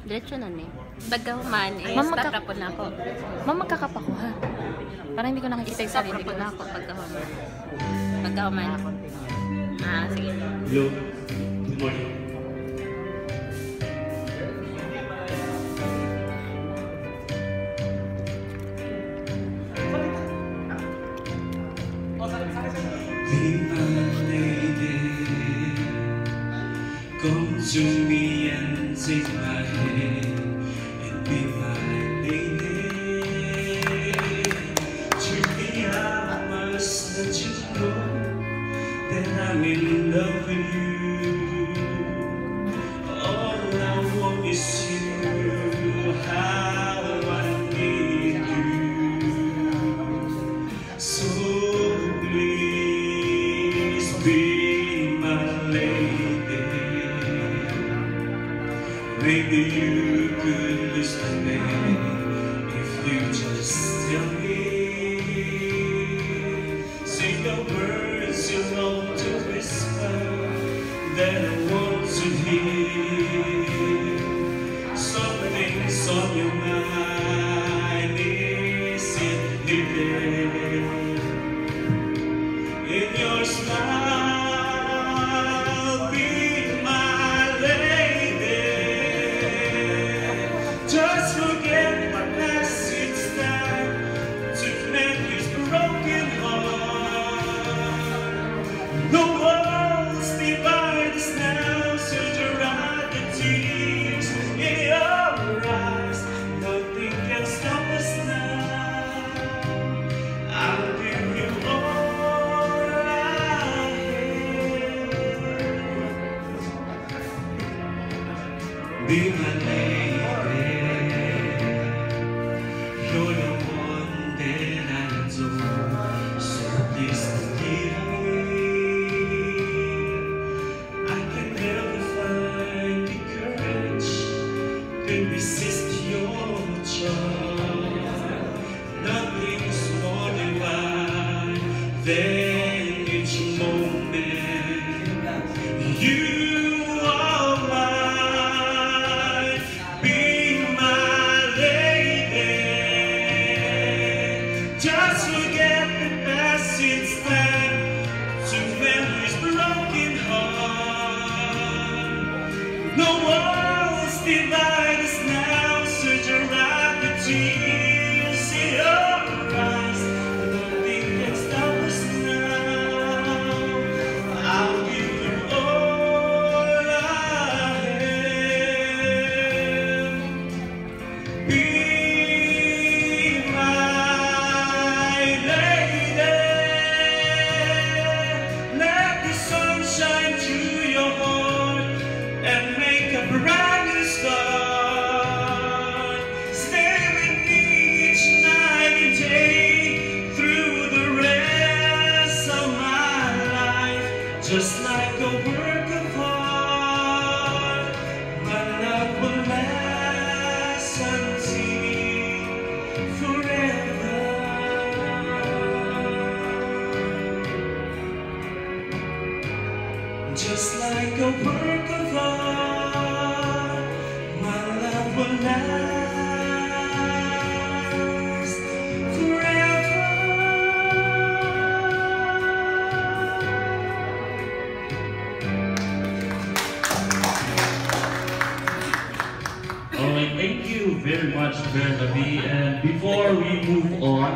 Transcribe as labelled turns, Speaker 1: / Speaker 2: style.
Speaker 1: Diretso na ni. Pagkahuman eh,
Speaker 2: Ma'am,
Speaker 1: tatapon na ako.
Speaker 2: Ma'am, magkakapa ko ha. Parang hindi ko nakikita yung sarili ko.
Speaker 1: Tatapon na ako pagkahuman. Pagkahuman. Ah, sige.
Speaker 3: Hello. Good morning. Be my lady, come to me and take my hand and be my lady. Treat me how I must let you know that I'm in love with you. All I want is you, how I need you. So please be my lady. Maybe you could listen to me if you just tell me. Say the words you long to whisper that I want to hear. Something's on your mind, is it hidden in your smile? Be my lady. Just forget my past, it's time to mend his broken heart. No walls divide us now, so dry the tears in your eyes. Nothing can stop us now. I'll give you all I have. Be my lady. You're the one that I adore, so please forgive me. I can never find the courage to resist your charm. Nothing's more divine than each moment. You are mine. Be my lady. Just forget the past, it's time to mend this broken heart. No walls divide us now, so dry the tears in your eyes. Nothing can stop us now. I'll give you all I have. Be my lady. Let the sun shine through your heart and make a brand new start. Stay with me each night and day through the rest of my life. Just like a work of art, my love will last until forever. Just like a work of art, my love will last forever.
Speaker 4: Alright, thank you very much, Bernaby. And before we move on,